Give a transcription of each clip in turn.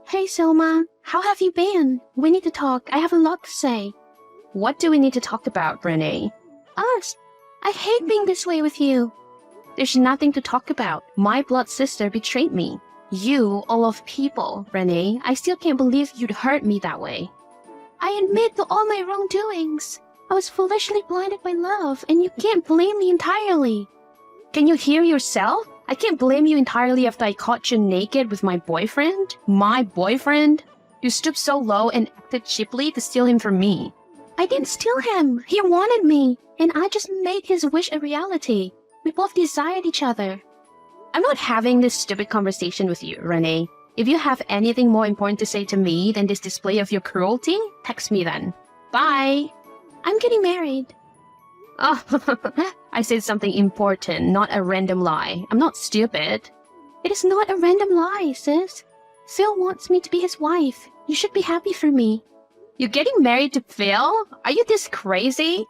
Hey Selma, how have you been? We need to talk. I have a lot to say. What do we need to talk about, Renee? Us. I hate being this way with you. There's nothing to talk about. My blood sister betrayed me. You, all of people, Renee. I still can't believe you'd hurt me that way. I admit to all my wrongdoings. I was foolishly blinded by love, and you can't blame me entirely. Can you hear yourself? I can't blame you entirely after I caught you naked with my boyfriend. My boyfriend? You stooped so low and acted cheaply to steal him from me. I didn't steal him. He wanted me, and I just made his wish a reality. We both desired each other. I'm not having this stupid conversation with you, Renee. If you have anything more important to say to me than this display of your cruelty, text me then. Bye! I'm getting married. Oh, I said something important, not a random lie. I'm not stupid. It is not a random lie, sis. Phil wants me to be his wife. You should be happy for me. You're getting married to Phil? Are you this crazy?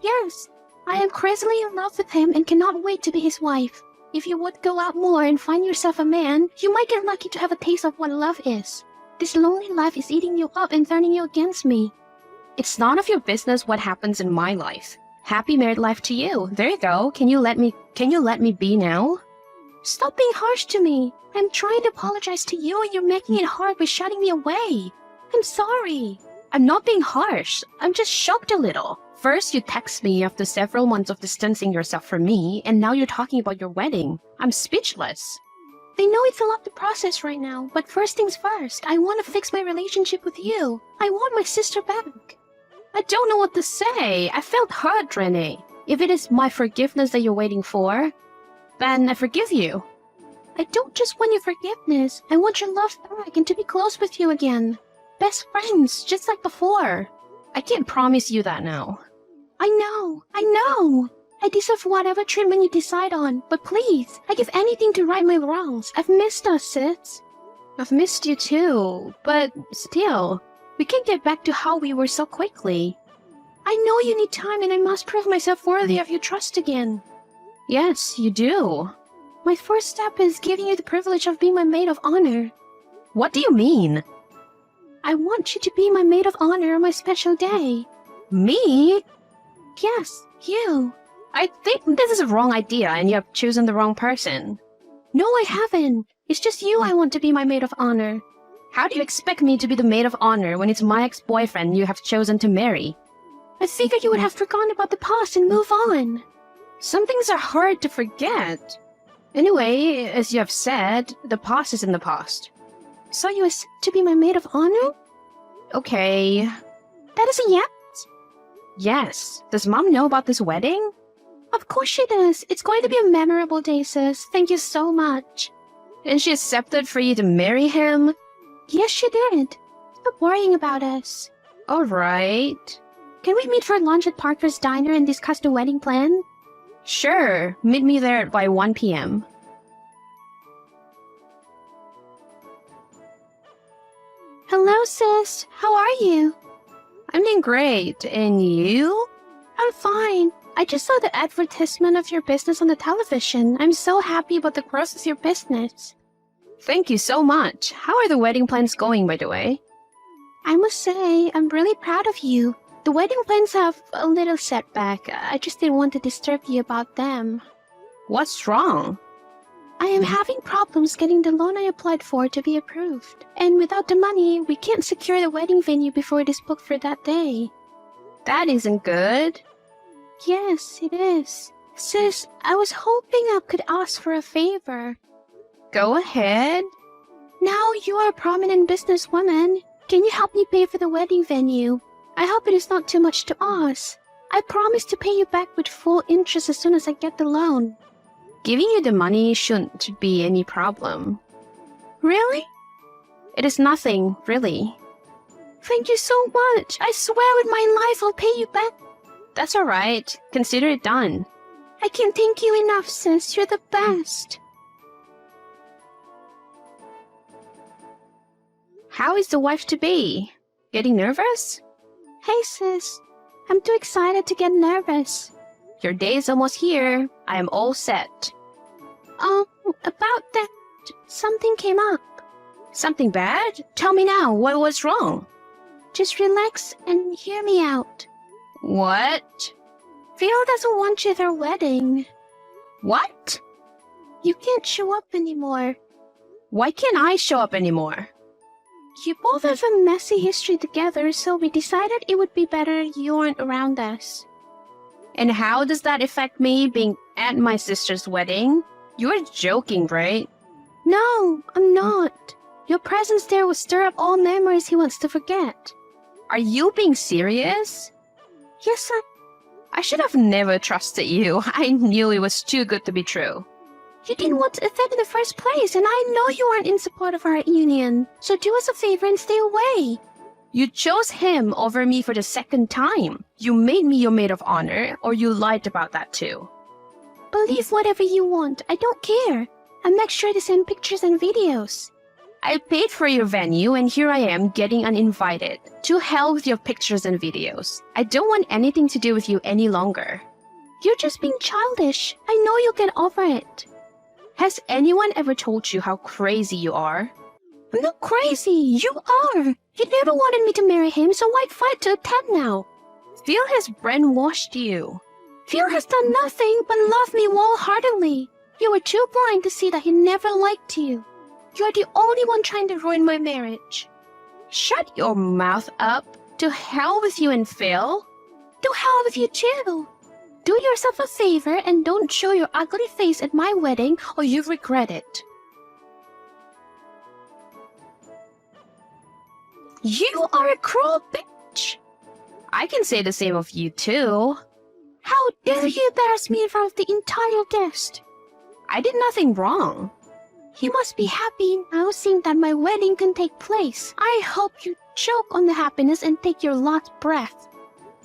Yes, I am crazily in love with him and cannot wait to be his wife. If you would go out more and find yourself a man, you might get lucky to have a taste of what love is. This lonely life is eating you up and turning you against me. It's none of your business what happens in my life. Happy married life to you. There you go. Can you let me be now? Stop being harsh to me. I'm trying to apologize to you and you're making it hard by shutting me away. I'm sorry. I'm not being harsh. I'm just shocked a little. First, you text me after several months of distancing yourself from me, and now you're talking about your wedding. I'm speechless. I know it's a lot to process right now, but first things first, I want to fix my relationship with you. I want my sister back. I don't know what to say. I felt hurt, Renee. If it is my forgiveness that you're waiting for, then I forgive you. I don't just want your forgiveness. I want your love back and to be close with you again. Best friends, just like before. I can't promise you that now. I know. I deserve whatever treatment you decide on, but please, I give anything to right my wrongs. I've missed us, sis. I've missed you too, but still, we can't get back to how we were so quickly. I know you need time and I must prove myself worthy of your trust again. Yes, you do. My first step is giving you the privilege of being my maid of honor. What do you mean? I want you to be my maid of honor on my special day. Me? Yes, you. I think this is a wrong idea and you have chosen the wrong person. No, I haven't. It's just you I want to be my maid of honor. How do you expect me to be the maid of honor when it's my ex-boyfriend you have chosen to marry? I figured you would have forgotten about the past and move on. Some things are hard to forget. Anyway, as you have said, the past is in the past. So you accept to be my maid of honor? Okay. That is a yes? Yes. Does Mom know about this wedding? Of course she does. It's going to be a memorable day, sis. Thank you so much. And she accepted for you to marry him? Yes, she did. Stop worrying about us. Alright. Can we meet for lunch at Parker's Diner and discuss the wedding plan? Sure. Meet me there by 1 p.m. Hello, sis. How are you? I'm doing great. And you? I'm fine. I just saw the advertisement of your business on the television. I'm so happy about the growth of your business. Thank you so much. How are the wedding plans going, by the way? I must say, I'm really proud of you. The wedding plans have a little setback. I just didn't want to disturb you about them. What's wrong? I am having problems getting the loan I applied for to be approved. And without the money, we can't secure the wedding venue before it is booked for that day. That isn't good. Yes, it is. Sis, I was hoping I could ask for a favor. Go ahead. Now you are a prominent businesswoman. Can you help me pay for the wedding venue? I hope it is not too much to ask. I promise to pay you back with full interest as soon as I get the loan. Giving you the money shouldn't be any problem. Really? It is nothing, really. Thank you so much. I swear with my life I'll pay you back. That's alright. Consider it done. I can't thank you enough, sis. You're the best. How is the wife-to-be? Getting nervous? Hey, sis. I'm too excited to get nervous. Your day is almost here. I am all set. About that, something came up. Something bad? Tell me now, what was wrong? Just relax and hear me out. What? Phil doesn't want you at their wedding. What? You can't show up anymore. Why can't I show up anymore? You both have a messy history together, so we decided it would be better you weren't around us. And how does that affect me being at my sister's wedding? You're joking, right? No, I'm not. Your presence there will stir up all memories he wants to forget. Are you being serious? Yes, I should have never trusted you. I knew it was too good to be true. You didn't want to attend in the first place, and I know you aren't in support of our union. So do us a favor and stay away. You chose him over me for the second time. You made me your maid of honor, or you lied about that too. Believe whatever you want. I don't care. And make sure to send pictures and videos. I paid for your venue, and here I am getting uninvited. To hell with your pictures and videos. I don't want anything to do with you any longer. You're just being childish. I know you'll get over it. Has anyone ever told you how crazy you are? I'm not crazy. You are. You never wanted me to marry him, so why fight to attend now? Phil has brainwashed you. Phil has done nothing but love me wholeheartedly. You were too blind to see that he never liked you. You're the only one trying to ruin my marriage. Shut your mouth up. To hell with you and Phil. To hell with you too. Do yourself a favor and don't show your ugly face at my wedding or you'll regret it. You are a cruel bitch. I can say the same of you too. How dare you embarrass me in front of the entire guest? I did nothing wrong. You must be happy now seeing that my wedding can take place. I hope you choke on the happiness and take your last breath.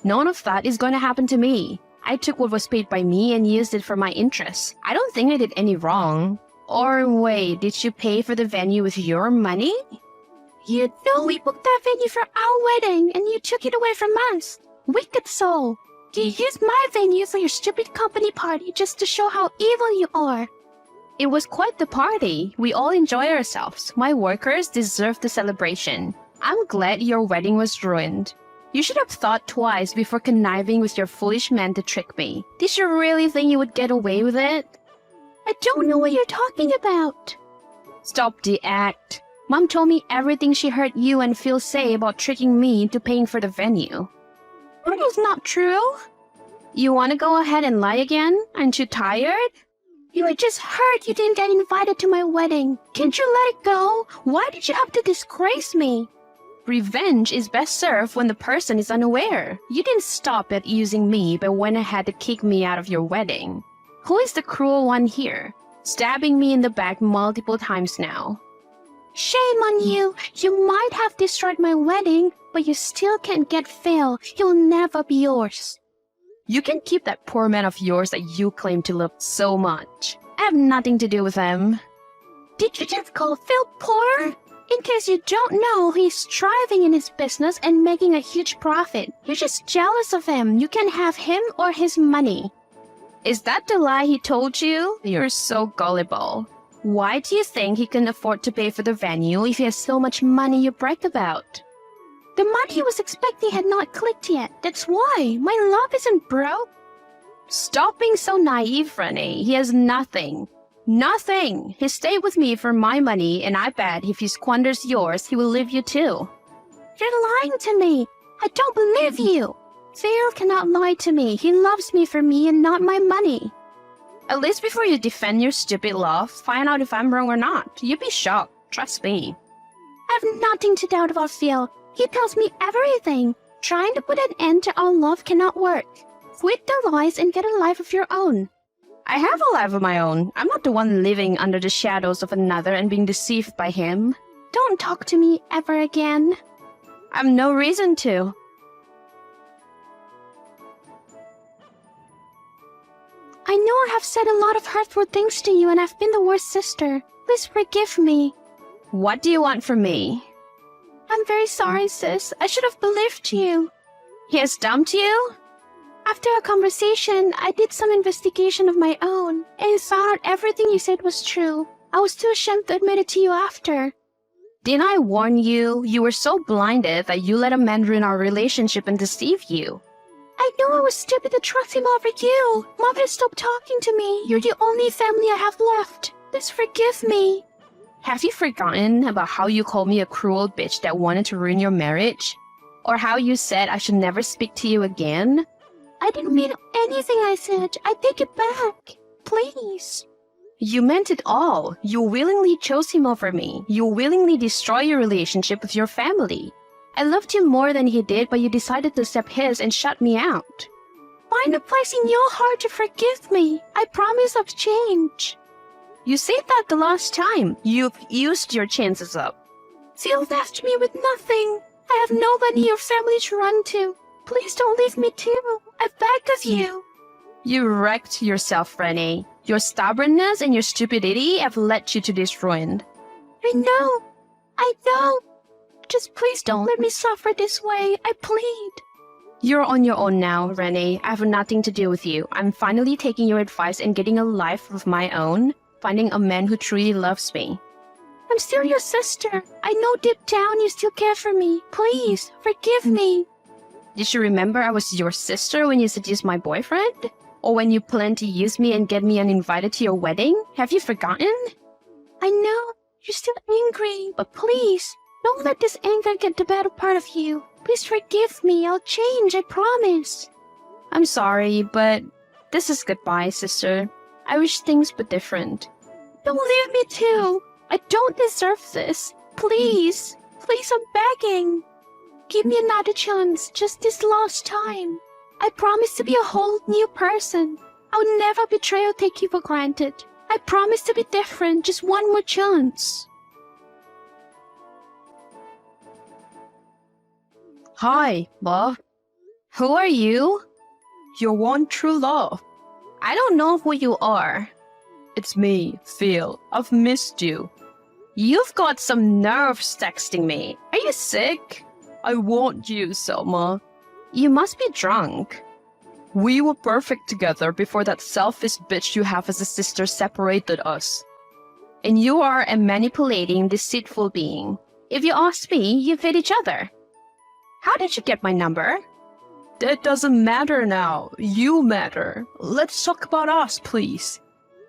None of that is going to happen to me. I took what was paid by me and used it for my interests. I don't think I did any wrong. Or wait, did you pay for the venue with your money? You know we booked that venue for our wedding and you took it away from us. Wicked soul. You used my venue for your stupid company party just to show how evil you are. It was quite the party. We all enjoy ourselves. My workers deserve the celebration. I'm glad your wedding was ruined. You should have thought twice before conniving with your foolish men to trick me. Did you really think you would get away with it? I don't know what you're talking about. Stop the act. Mom told me everything she heard you and Phil say about tricking me into paying for the venue. That is not true. You want to go ahead and lie again? Aren't you tired? You were just hurt you didn't get invited to my wedding. Can't you let it go? Why did you have to disgrace me? Revenge is best served when the person is unaware. You didn't stop at using me but went ahead to kick me out of your wedding. Who is the cruel one here? Stabbing me in the back multiple times now. Shame on you. You might have destroyed my wedding, but you still can't get Phil. He'll never be yours. You can keep that poor man of yours that you claim to love so much. I have nothing to do with him. Did you just call Phil poor? In case you don't know, he's thriving in his business and making a huge profit. You're just jealous of him. You can have him or his money. Is that the lie he told you? You're so gullible. Why do you think he can afford to pay for the venue if he has so much money you brag about? The money he was expecting had not clicked yet. That's why. My love isn't broke. Stop being so naive, Renee. He has nothing. Nothing! He stayed with me for my money, and I bet if he squanders yours, he will leave you too. You're lying to me. I don't believe you. Phil cannot lie to me. He loves me for me and not my money. At least before you defend your stupid love, find out if I'm wrong or not. You'd be shocked. Trust me. I have nothing to doubt about Phil. He tells me everything. Trying to put an end to our love cannot work. Quit the lies and get a life of your own. I have a life of my own. I'm not the one living under the shadows of another and being deceived by him. Don't talk to me ever again. I've no reason to. I know I have said a lot of hurtful things to you and I've been the worst sister. Please forgive me. What do you want from me? I'm very sorry, sis. I should have believed you. He has dumped you? After our conversation, I did some investigation of my own and found out everything you said was true. I was too ashamed to admit it to you after. Didn't I warn you? You were so blinded that you let a man ruin our relationship and deceive you. I know I was stupid to trust him over you. Mom has stopped talking to me. You're the only family I have left. Please forgive me. Have you forgotten about how you called me a cruel bitch that wanted to ruin your marriage? Or how you said I should never speak to you again? I didn't mean anything I said. I take it back. Please. You meant it all. You willingly chose him over me. You willingly destroyed your relationship with your family. I loved you more than he did, but you decided to accept his and shut me out. Find a place in your heart to forgive me. I promise I'll change. You said that the last time. You've used your chances up. You left me with nothing. I have nobody or family to run to. Please don't leave me too. I beg of you. You wrecked yourself, Renee. Your stubbornness and your stupidity have led you to this ruin. I know. Just please don't let me suffer this way. I plead. You're on your own now, Renee. I have nothing to do with you. I'm finally taking your advice and getting a life of my own, finding a man who truly loves me. I'm still your sister. I know deep down you still care for me. Please, forgive me. Did you remember I was your sister when you seduced my boyfriend? Or when you planned to use me and get me uninvited to your wedding? Have you forgotten? I know. You're still angry. But please, don't let this anger get the better part of you. Please forgive me. I'll change, I promise. I'm sorry, but this is goodbye, sister. I wish things were different. Don't leave me too. I don't deserve this. Please, I'm begging. Give me another chance, just this last time. I promise to be a whole new person. I'll never betray or take you for granted. I promise to be different, just one more chance. Hi, love. Who are you? Your one true love. I don't know who you are. It's me, Phil. I've missed you. You've got some nerves texting me. Are you sick? I want you, Selma. You must be drunk. We were perfect together before that selfish bitch you have as a sister separated us. And you are a manipulating, deceitful being. If you ask me, you fit each other. How did you get my number? That doesn't matter now. You matter. Let's talk about us, please.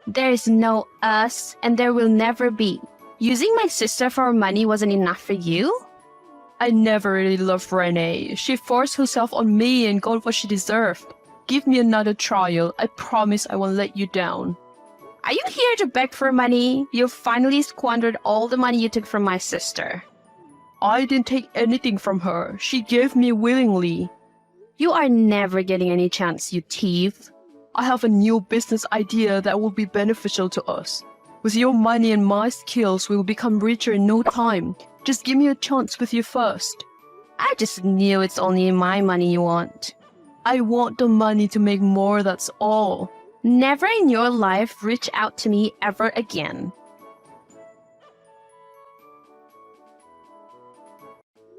There is no us, and there will never be. Using my sister for money wasn't enough for you? I never really loved Renee. She forced herself on me and got what she deserved. Give me another trial. I promise I won't let you down. Are you here to beg for money? You finally squandered all the money you took from my sister. I didn't take anything from her. She gave me willingly. You are never getting any chance, you thief. I have a new business idea that will be beneficial to us. With your money and my skills, we will become richer in no time. Just give me a chance with you first. I just knew it's only my money you want. I want the money to make more, that's all. Never in your life reach out to me ever again.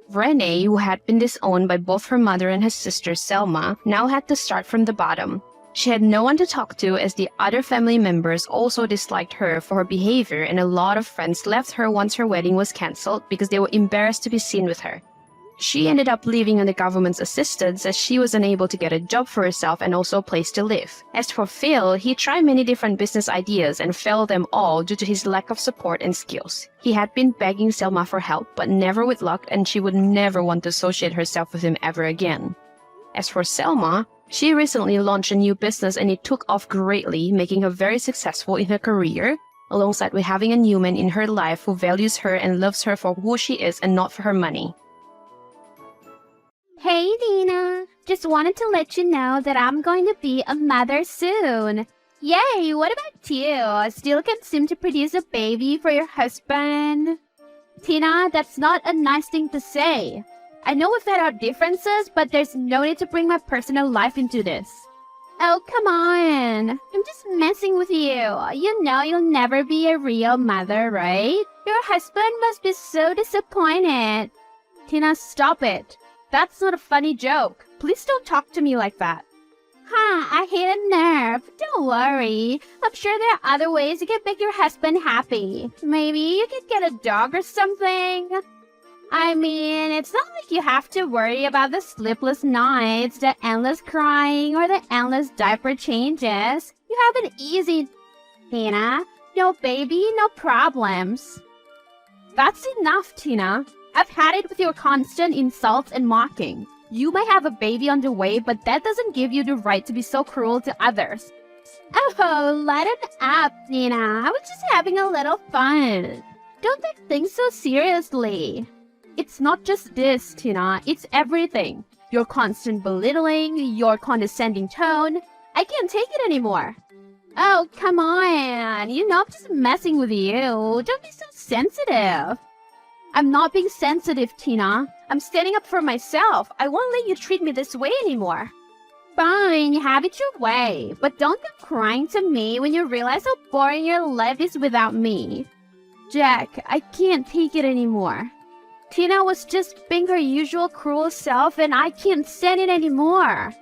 Renee, who had been disowned by both her mother and her sister Selma, now had to start from the bottom. She had no one to talk to as the other family members also disliked her for her behavior, and a lot of friends left her once her wedding was cancelled because they were embarrassed to be seen with her. She ended up living on the government's assistance as she was unable to get a job for herself and also a place to live. As for Phil, he tried many different business ideas and failed them all due to his lack of support and skills. He had been begging Selma for help, but never with luck, and she would never want to associate herself with him ever again. As for Selma, she recently launched a new business and it took off greatly, making her very successful in her career, alongside with having a new man in her life who values her and loves her for who she is and not for her money. Hey Dina, just wanted to let you know that I'm going to be a mother soon. Yay, what about you? Still can't seem to produce a baby for your husband? Tina, that's not a nice thing to say. I know we've had our differences, but there's no need to bring my personal life into this. Oh, come on. I'm just messing with you. You know you'll never be a real mother, right? Your husband must be so disappointed. Tina, stop it. That's not a funny joke. Please don't talk to me like that. I hit a nerve. Don't worry. I'm sure there are other ways you can make your husband happy. Maybe you could get a dog or something. I mean, it's not like you have to worry about the sleepless nights, the endless crying, or the endless diaper changes. You have it easy, Tina. No baby, no problems. That's enough, Tina. I've had it with your constant insults and mocking. You may have a baby on the way, but that doesn't give you the right to be so cruel to others. Oh, let it up, Tina. I was just having a little fun. Don't take things so seriously. It's not just this, Tina. It's everything. Your constant belittling, your condescending tone. I can't take it anymore. Oh, come on. You know I'm just messing with you. Don't be so sensitive. I'm not being sensitive, Tina. I'm standing up for myself. I won't let you treat me this way anymore. Fine, have it your way. But don't come crying to me when you realize how boring your life is without me. Jack, I can't take it anymore. Tina was just being her usual cruel self and I can't stand it anymore.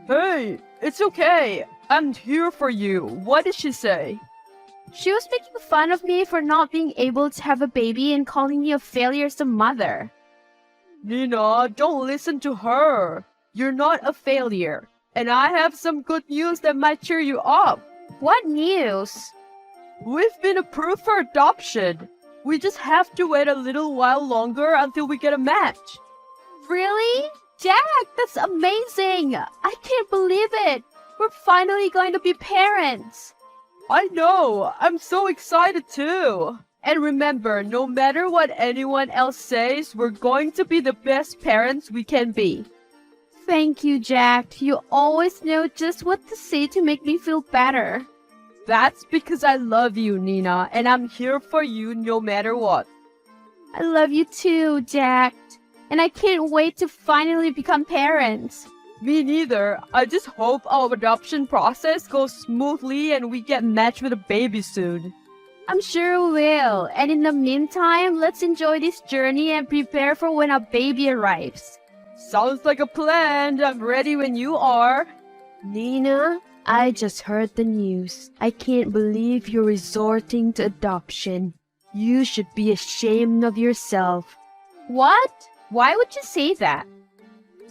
Hey, it's okay. I'm here for you. What did she say? She was making fun of me for not being able to have a baby and calling me a failure as a mother. Nina, don't listen to her. You're not a failure. And I have some good news that might cheer you up. What news? We've been approved for adoption. We just have to wait a little while longer until we get a match. Really? Jack, that's amazing! I can't believe it! We're finally going to be parents! I know! I'm so excited too! And remember, no matter what anyone else says, we're going to be the best parents we can be. Thank you, Jack. You always know just what to say to make me feel better. That's because I love you, Nina, and I'm here for you no matter what. I love you too, Jack. And I can't wait to finally become parents. Me neither. I just hope our adoption process goes smoothly and we get matched with a baby soon. I'm sure we will. And in the meantime, let's enjoy this journey and prepare for when our baby arrives. Sounds like a plan. I'm ready when you are. Nina, I just heard the news. I can't believe you're resorting to adoption. You should be ashamed of yourself. What? Why would you say that?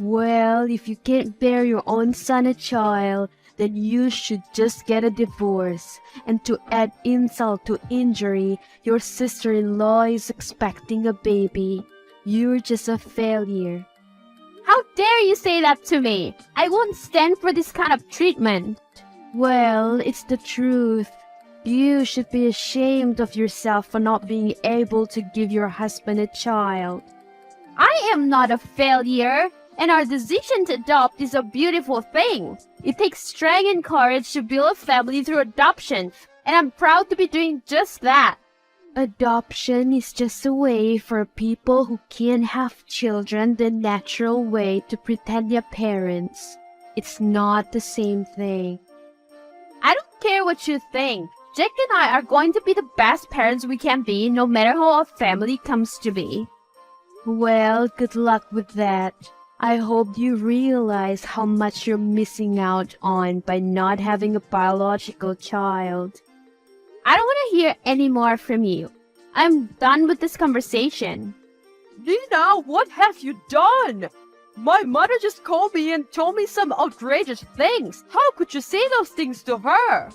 Well, if you can't bear your own son a child, then you should just get a divorce. And to add insult to injury, your sister-in-law is expecting a baby. You're just a failure. How dare you say that to me? I won't stand for this kind of treatment. Well, it's the truth. You should be ashamed of yourself for not being able to give your husband a child. I am not a failure, and our decision to adopt is a beautiful thing. It takes strength and courage to build a family through adoption, and I'm proud to be doing just that. Adoption is just a way for people who can't have children the natural way to pretend they're parents. It's not the same thing. I don't care what you think. Jack and I are going to be the best parents we can be, no matter how our family comes to be. Well, good luck with that. I hope you realize how much you're missing out on by not having a biological child. I don't want to hear any more from you. I'm done with this conversation. Nina, what have you done? My mother just called me and told me some outrageous things. How could you say those things to her?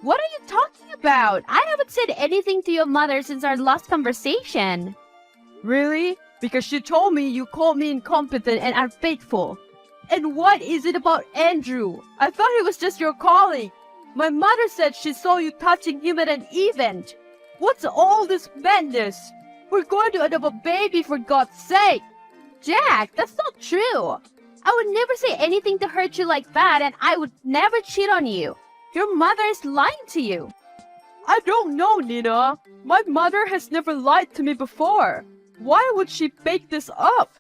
What are you talking about? I haven't said anything to your mother since our last conversation. Really? Because she told me you called me incompetent and unfaithful. And what is it about Andrew? I thought he was just your colleague. My mother said she saw you touching him at an event. What's all this madness? We're going to adopt a baby, for God's sake. Jack, that's not true. I would never say anything to hurt you like that, and I would never cheat on you. Your mother is lying to you. I don't know, Nina. My mother has never lied to me before. Why would she bake this up?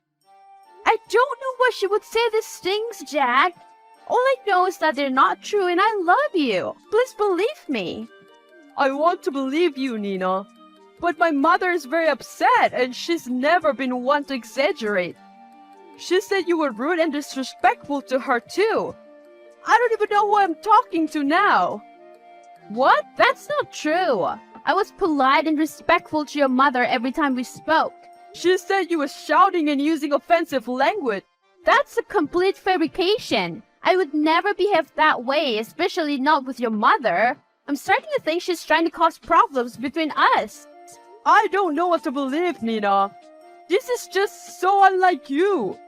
I don't know why she would say these things, Jack. All I know is that they're not true and I love you. Please believe me. I want to believe you, Nina. But my mother is very upset and she's never been one to exaggerate. She said you were rude and disrespectful to her too. I don't even know who I'm talking to now. What? That's not true. I was polite and respectful to your mother every time we spoke. She said you were shouting and using offensive language. That's a complete fabrication. I would never behave that way, especially not with your mother. I'm starting to think she's trying to cause problems between us. I don't know what to believe, Nina. This is just so unlike you.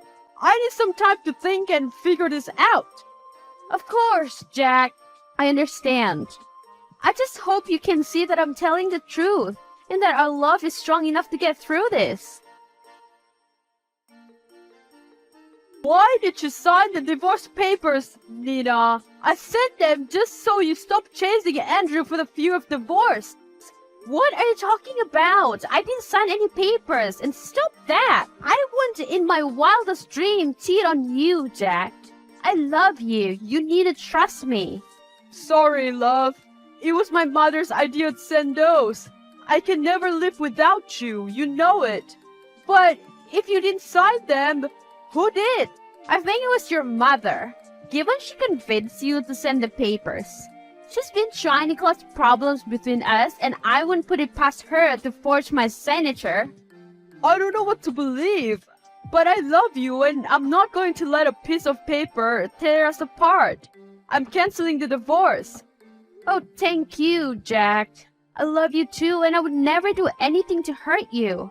I need some time to think and figure this out. Of course, Jack. I understand. I just hope you can see that I'm telling the truth and that our love is strong enough to get through this. Why did you sign the divorce papers, Nina? I sent them just so you stop chasing Andrew for the fear of divorce. What are you talking about? I didn't sign any papers, and stop that. I wouldn't in my wildest dream cheat on you, Jack. I love you. You need to trust me. Sorry, love. It was my mother's idea to send those. I can never live without you, you know it. But if you didn't sign them, who did? I think it was your mother. Given she convinced you to send the papers. She's been trying to cause problems between us, and I wouldn't put it past her to forge my signature. I don't know what to believe, but I love you and I'm not going to let a piece of paper tear us apart. I'm canceling the divorce. Oh, thank you, Jack. I love you too, and I would never do anything to hurt you.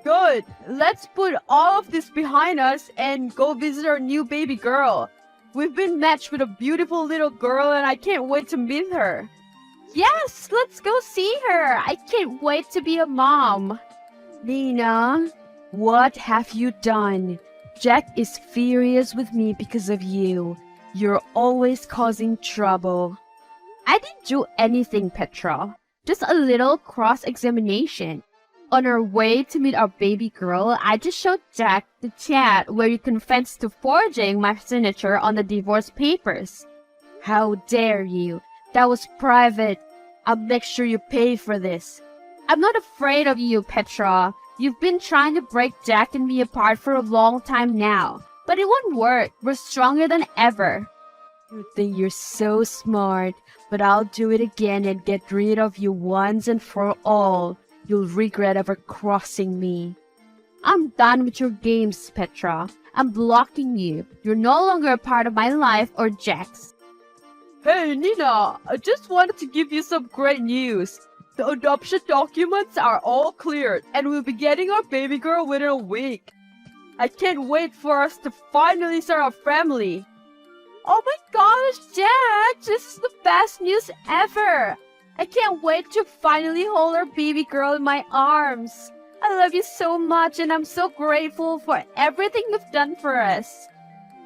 Good. Let's put all of this behind us and go visit our new baby girl. We've been matched with a beautiful little girl and I can't wait to meet her. Yes, let's go see her. I can't wait to be a mom. Nina, what have you done? Jack is furious with me because of you. You're always causing trouble. I didn't do anything, Petra. Just a little cross-examination. On our way to meet our baby girl, I just showed Jack the chat where you confessed to forging my signature on the divorce papers. How dare you? That was private. I'll make sure you pay for this. I'm not afraid of you, Petra. You've been trying to break Jack and me apart for a long time now. But it won't work. We're stronger than ever. You think you're so smart, but I'll do it again and get rid of you once and for all. You'll regret ever crossing me. I'm done with your games, Petra. I'm blocking you. You're no longer a part of my life or Jack's. Hey, Nina, I just wanted to give you some great news. The adoption documents are all cleared and we'll be getting our baby girl within a week. I can't wait for us to finally start our family. Oh my gosh, Jack! This is the best news ever! I can't wait to finally hold our baby girl in my arms. I love you so much and I'm so grateful for everything you've done for us.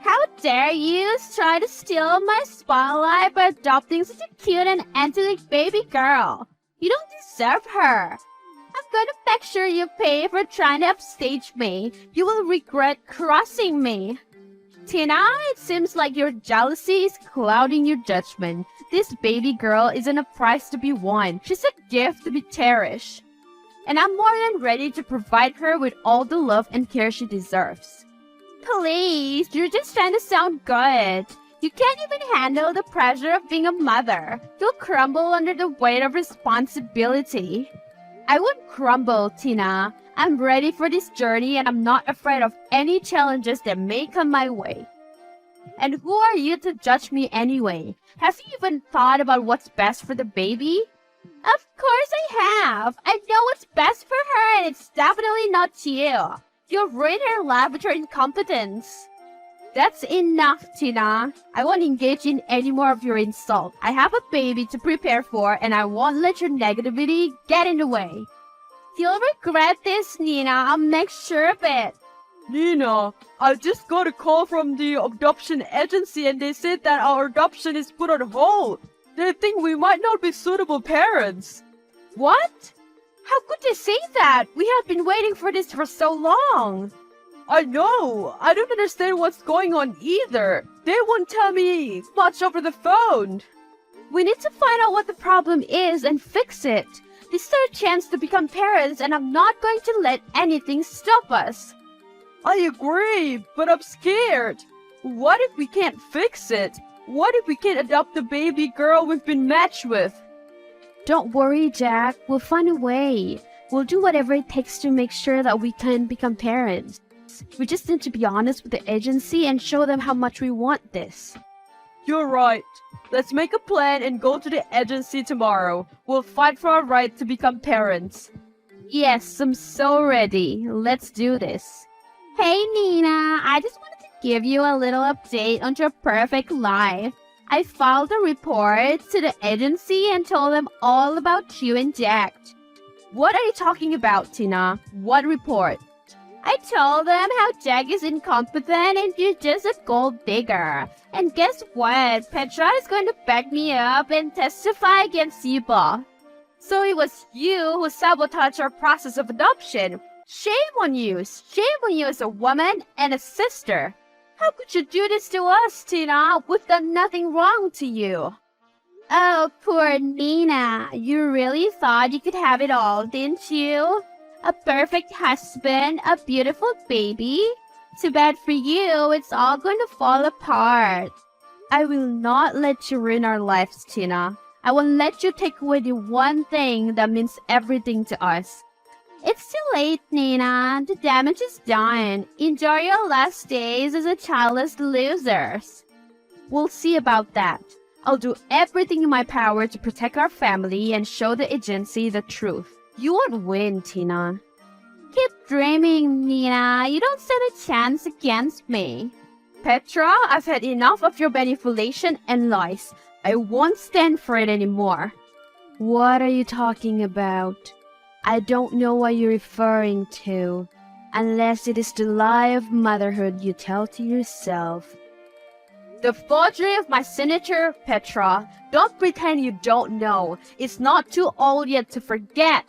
How dare you try to steal my spotlight by adopting such a cute and angelic baby girl? You don't deserve her. I'm gonna make sure you pay for trying to upstage me. You will regret crossing me. Tina, it seems like your jealousy is clouding your judgment. This baby girl isn't a prize to be won. She's a gift to be cherished. And I'm more than ready to provide her with all the love and care she deserves. Please, you're just trying to sound good. You can't even handle the pressure of being a mother. You'll crumble under the weight of responsibility. I won't crumble, Tina. I'm ready for this journey and I'm not afraid of any challenges that may come my way. And who are you to judge me anyway? Have you even thought about what's best for the baby? Of course I have. I know what's best for her and it's definitely not you. You'll ruin her life with your incompetence. That's enough, Tina. I won't engage in any more of your insult. I have a baby to prepare for and I won't let your negativity get in the way. You'll regret this, Nina. I'll make sure of it. Nina, I just got a call from the adoption agency and they said that our adoption is put on hold. They think we might not be suitable parents. What? How could they say that? We have been waiting for this for so long. I know. I don't understand what's going on either. They won't tell me much over the phone. We need to find out what the problem is and fix it. This is our chance to become parents and I'm not going to let anything stop us. I agree, but I'm scared. What if we can't fix it? What if we can't adopt the baby girl we've been matched with? Don't worry, Jack. We'll find a way. We'll do whatever it takes to make sure that we can become parents. We just need to be honest with the agency and show them how much we want this. You're right. Let's make a plan and go to the agency tomorrow. We'll fight for our right to become parents. Yes, I'm so ready. Let's do this. Hey, Nina, I just wanted to give you a little update on your perfect life. I filed a report to the agency and told them all about you and Jack. What are you talking about, Tina? What report? I told them how Jack is incompetent and you're just a gold digger. And guess what? Petra is going to back me up and testify against you both. So it was you who sabotaged our process of adoption. Shame on you. Shame on you as a woman and a sister. How could you do this to us, Tina? We've done nothing wrong to you. Oh, poor Nina. You really thought you could have it all, didn't you? A perfect husband, a beautiful baby. Too bad for you, it's all going to fall apart. I will not let you ruin our lives, Tina. I will let you take away the one thing that means everything to us. It's too late, Nina. The damage is done. Enjoy your last days as a childless losers. We'll see about that. I'll do everything in my power to protect our family and show the agency the truth. You won't win, Tina. Keep dreaming, Nina. You don't stand a chance against me. Petra, I've had enough of your manipulation and lies. I won't stand for it anymore. What are you talking about? I don't know what you're referring to, unless it is the lie of motherhood you tell to yourself. The forgery of my signature, Petra. Don't pretend you don't know. It's not too old yet to forget.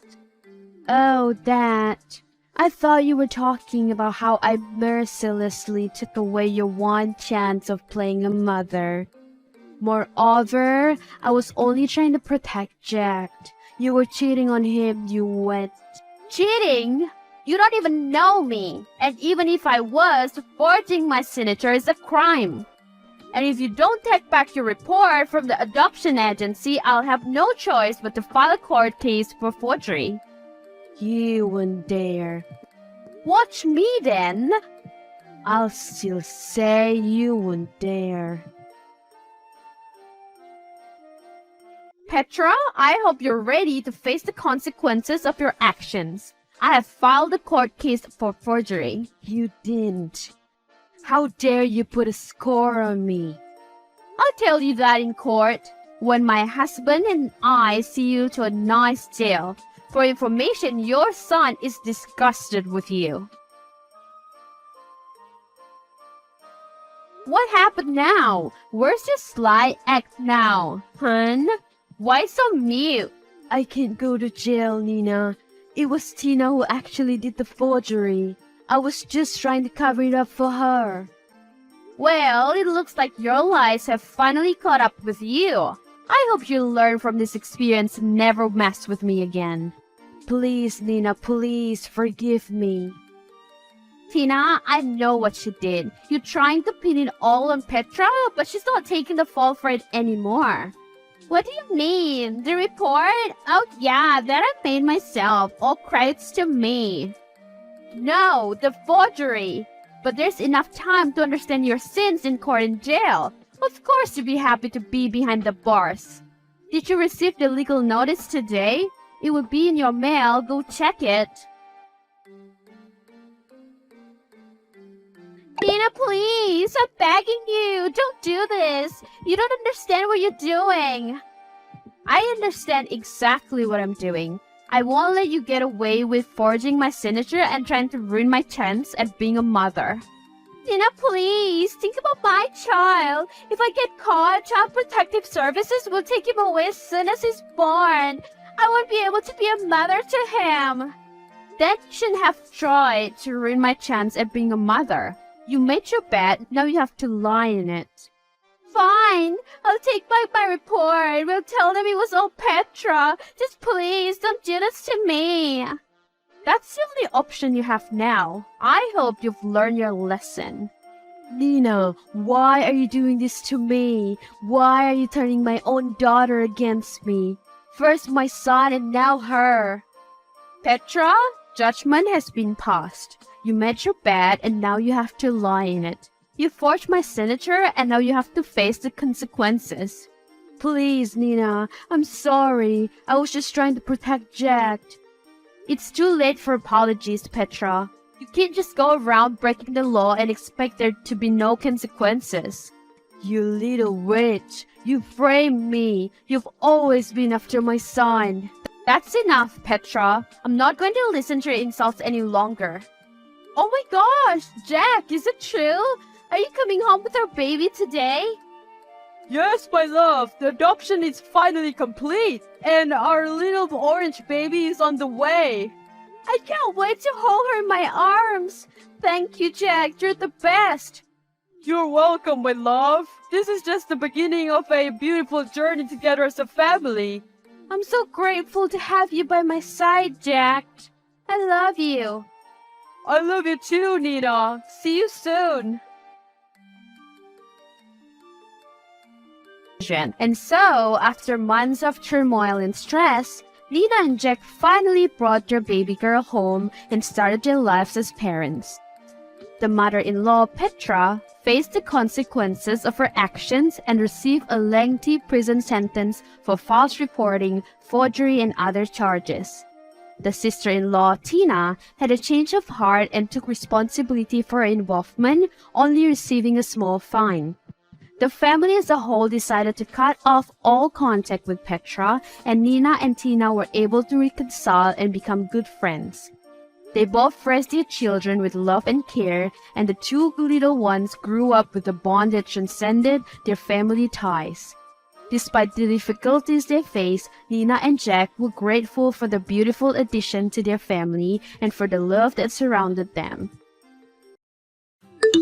Oh, that. I thought you were talking about how I mercilessly took away your one chance of playing a mother. Moreover, I was only trying to protect Jack. You were cheating on him, you went. Cheating? You don't even know me. And even if I was, forging my signature is a crime. And if you don't take back your report from the adoption agency, I'll have no choice but to file a court case for forgery. You wouldn't dare. Watch me then. I'll still say you wouldn't dare. Petra, I hope you're ready to face the consequences of your actions. I have filed a court case for forgery. You didn't. How dare you put a score on me? I'll tell you that in court, when my husband and I see you to a nice jail. For information, your son is disgusted with you. What happened now? Where's your sly act now, hun? Why so mute? I can't go to jail, Nina. It was Tina who actually did the forgery. I was just trying to cover it up for her. Well, it looks like your lies have finally caught up with you. I hope you learn from this experience and never mess with me again. Please, Nina, please forgive me. Tina, I know what she did. You're trying to pin it all on Petra, but she's not taking the fall for it anymore. What do you mean? The report? Oh yeah, that I made myself. All credits to me. No, the forgery. But there's enough time to understand your sins in court and jail. Of course you'd be happy to be behind the bars. Did you receive the legal notice today? It will be in your mail. Go check it. Nina, please, I'm begging you. Don't do this. You don't understand what you're doing. I understand exactly what I'm doing. I won't let you get away with forging my signature and trying to ruin my chance at being a mother. Nina, please, think about my child. If I get caught, Child Protective Services will take him away as soon as he's born. I won't be able to be a mother to him. Then you shouldn't have tried to ruin my chance at being a mother. You made your bed, now you have to lie in it. Fine, I'll take back my report. We'll tell them it was all Petra. Just please, don't do this to me. That's the only option you have now. I hope you've learned your lesson. Nina, why are you doing this to me? Why are you turning my own daughter against me? First my son and now her. Petra, judgment has been passed. You made your bed and now you have to lie in it. You forged my signature and now you have to face the consequences. Please, Nina, I'm sorry. I was just trying to protect Jack. It's too late for apologies, Petra. You can't just go around breaking the law and expect there to be no consequences. You little witch. You framed me. You've always been after my son. That's enough, Petra. I'm not going to listen to your insults any longer. Oh my gosh, Jack, is it true? Are you coming home with our baby today? Yes, my love. The adoption is finally complete, and our little orange baby is on the way. I can't wait to hold her in my arms. Thank you, Jack. You're the best. You're welcome, my love. This is just the beginning of a beautiful journey together as a family. I'm so grateful to have you by my side, Jack. I love you. I love you too, Nina. See you soon. And so, after months of turmoil and stress, Nina and Jack finally brought their baby girl home and started their lives as parents. The mother-in-law, Petra, faced the consequences of her actions and received a lengthy prison sentence for false reporting, forgery, and other charges. The sister-in-law, Tina, had a change of heart and took responsibility for her involvement, only receiving a small fine. The family as a whole decided to cut off all contact with Petra, and Nina and Tina were able to reconcile and become good friends. They both raised their children with love and care, and the two little ones grew up with a bond that transcended their family ties. Despite the difficulties they faced, Nina and Jack were grateful for the beautiful addition to their family and for the love that surrounded them.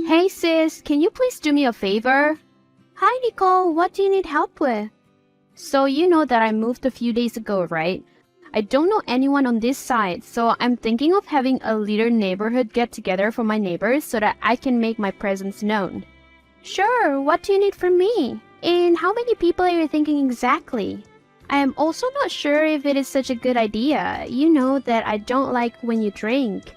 Hey sis, can you please do me a favor? Hi, Nicole. What do you need help with? So you know that I moved a few days ago, right? I don't know anyone on this side, so I'm thinking of having a little neighborhood get-together for my neighbors so that I can make my presence known. Sure. What do you need from me? And how many people are you thinking exactly? I am also not sure if it is such a good idea. You know that I don't like when you drink.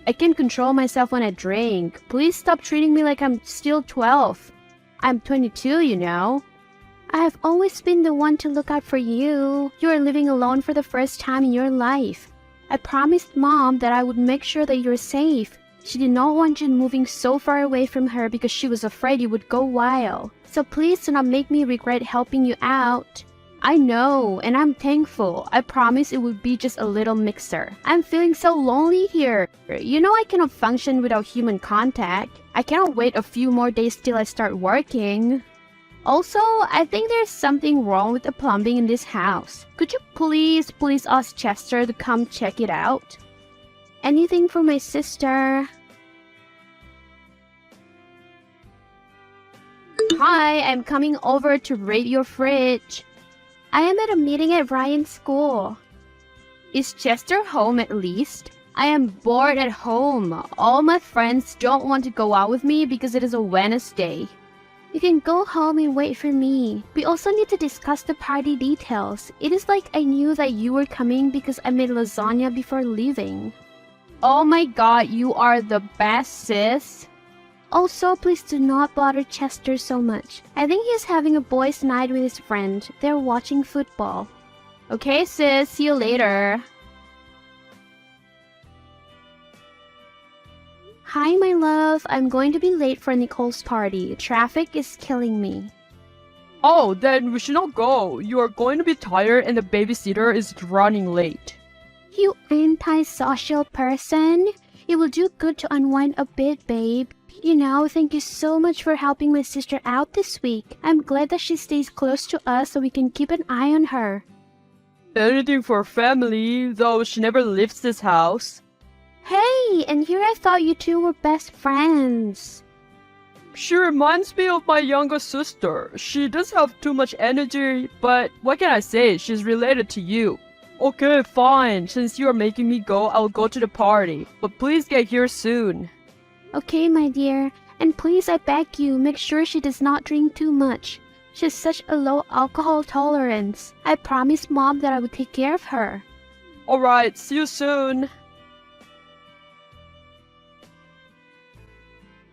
I can control myself when I drink. Please stop treating me like I'm still 12. I'm 22, you know. I have always been the one to look out for you. You are living alone for the first time in your life. I promised Mom that I would make sure that you're safe. She did not want you moving so far away from her because she was afraid you would go wild. So please do not make me regret helping you out. I know, and I'm thankful. I promise it would be just a little mixer. I'm feeling so lonely here. You know I cannot function without human contact. I cannot wait a few more days till I start working. Also, I think there's something wrong with the plumbing in this house. Could you please ask Chester to come check it out? Anything for my sister. Hi, I'm coming over to raid your fridge. I am at a meeting at Ryan's school. Is Chester home at least? I am bored at home. All my friends don't want to go out with me because it is a Wednesday. You can go home and wait for me. We also need to discuss the party details. It is like I knew that you were coming because I made lasagna before leaving. Oh my god, you are the best, sis. Also, please do not bother Chester so much. I think he is having a boys' night with his friend. They're watching football. Okay, sis. See you later. Hi, my love. I'm going to be late for Nicole's party. Traffic is killing me. Oh, then we should not go. You are going to be tired and the babysitter is running late. You antisocial person. It will do good to unwind a bit, babe. You know, thank you so much for helping my sister out this week. I'm glad that she stays close to us so we can keep an eye on her. Anything for family, though she never leaves this house. Hey, and here I thought you two were best friends. She reminds me of my younger sister. She does have too much energy, but what can I say? She's related to you. Okay, fine. Since you are making me go, I'll go to the party. But please get here soon. Okay, my dear. And please, I beg you, make sure she does not drink too much. She has such a low alcohol tolerance. I promised Mom that I would take care of her. Alright, see you soon.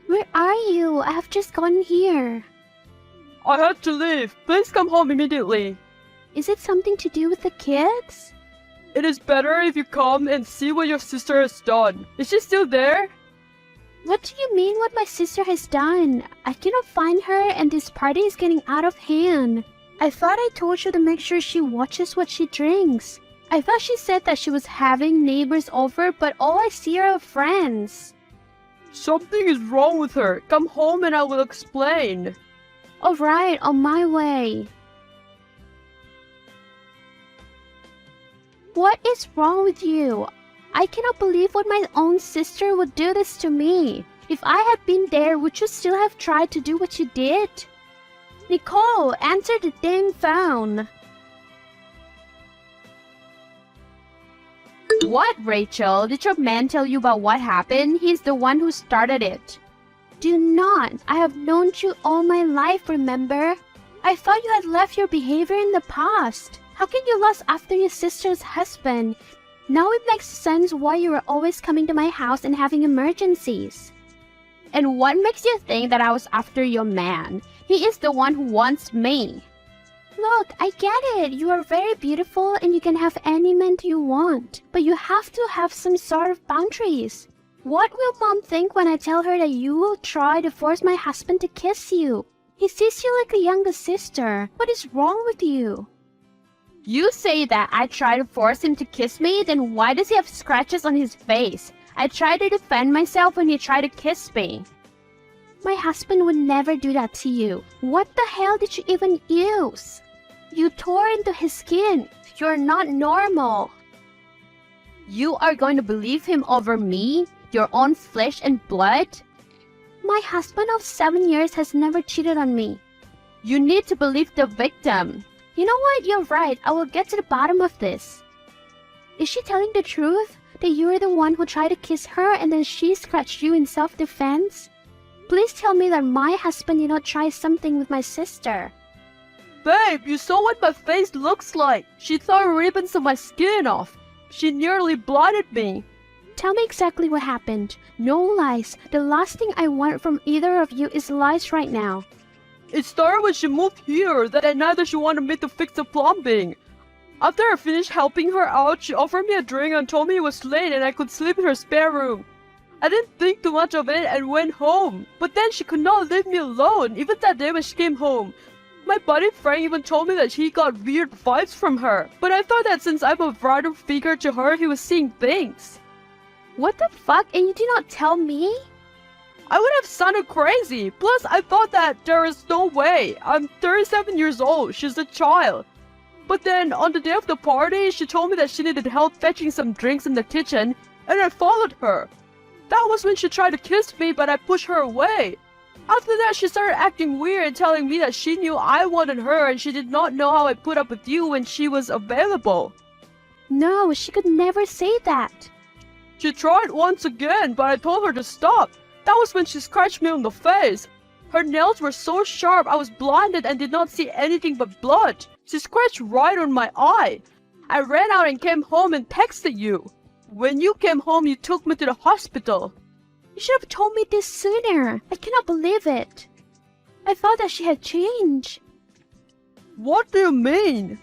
Where are you? I have just gotten here. I had to leave. Please come home immediately. Is it something to do with the kids? It is better if you come and see what your sister has done. Is she still there? What do you mean what my sister has done? I cannot find her and this party is getting out of hand. I thought I told you to make sure she watches what she drinks. I thought she said that she was having neighbors over, but all I see are friends. Something is wrong with her. Come home and I will explain. Alright, on my way. What is wrong with you? I cannot believe what my own sister would do this to me. If I had been there, would you still have tried to do what you did? Nicole, answer the dang phone. What, Rachel? Did your man tell you about what happened? He's the one who started it. Do not. I have known you all my life, remember? I thought you had left your behavior in the past. How can you lust after your sister's husband? Now it makes sense why you were always coming to my house and having emergencies. And what makes you think that I was after your man? He is the one who wants me. Look, I get it. You are very beautiful and you can have any man you want. But you have to have some sort of boundaries. What will Mom think when I tell her that you will try to force my husband to kiss you? He sees you like a younger sister. What is wrong with you? You say that I try to force him to kiss me, then why does he have scratches on his face? I try to defend myself when he tried to kiss me. My husband would never do that to you. What the hell did you even use? You tore into his skin. You're not normal. You are going to believe him over me? Your own flesh and blood? My husband of 7 years has never cheated on me. You need to believe the victim. You know what? You're right. I will get to the bottom of this. Is she telling the truth? That you are the one who tried to kiss her and then she scratched you in self-defense? Please tell me that my husband did not try something with my sister. Babe, you saw what my face looks like. She tore ribbons of my skin off. She nearly blinded me. Tell me exactly what happened. No lies. The last thing I want from either of you is lies right now. It started when she moved here. That night that she wanted me to fix the plumbing. After I finished helping her out, she offered me a drink and told me it was late and I could sleep in her spare room. I didn't think too much of it and went home. But then she could not leave me alone, even that day when she came home. My buddy Frank even told me that he got weird vibes from her. But I thought that since I'm a brighter figure to her, he was seeing things. What the fuck? And you did not tell me? I would have sounded crazy. Plus, I thought that there is no way. I'm 37 years old. She's a child. But then, on the day of the party, she told me that she needed help fetching some drinks in the kitchen, and I followed her. That was when she tried to kiss me, but I pushed her away. After that, she started acting weird and telling me that she knew I wanted her and she did not know how I put up with you when she was available. No, she could never say that. She tried once again, but I told her to stop. That was when she scratched me on the face. Her nails were so sharp I was blinded and did not see anything but blood. She scratched right on my eye. I ran out and came home and texted you. When you came home, you took me to the hospital. You should have told me this sooner. I cannot believe it. I thought that she had changed. What do you mean?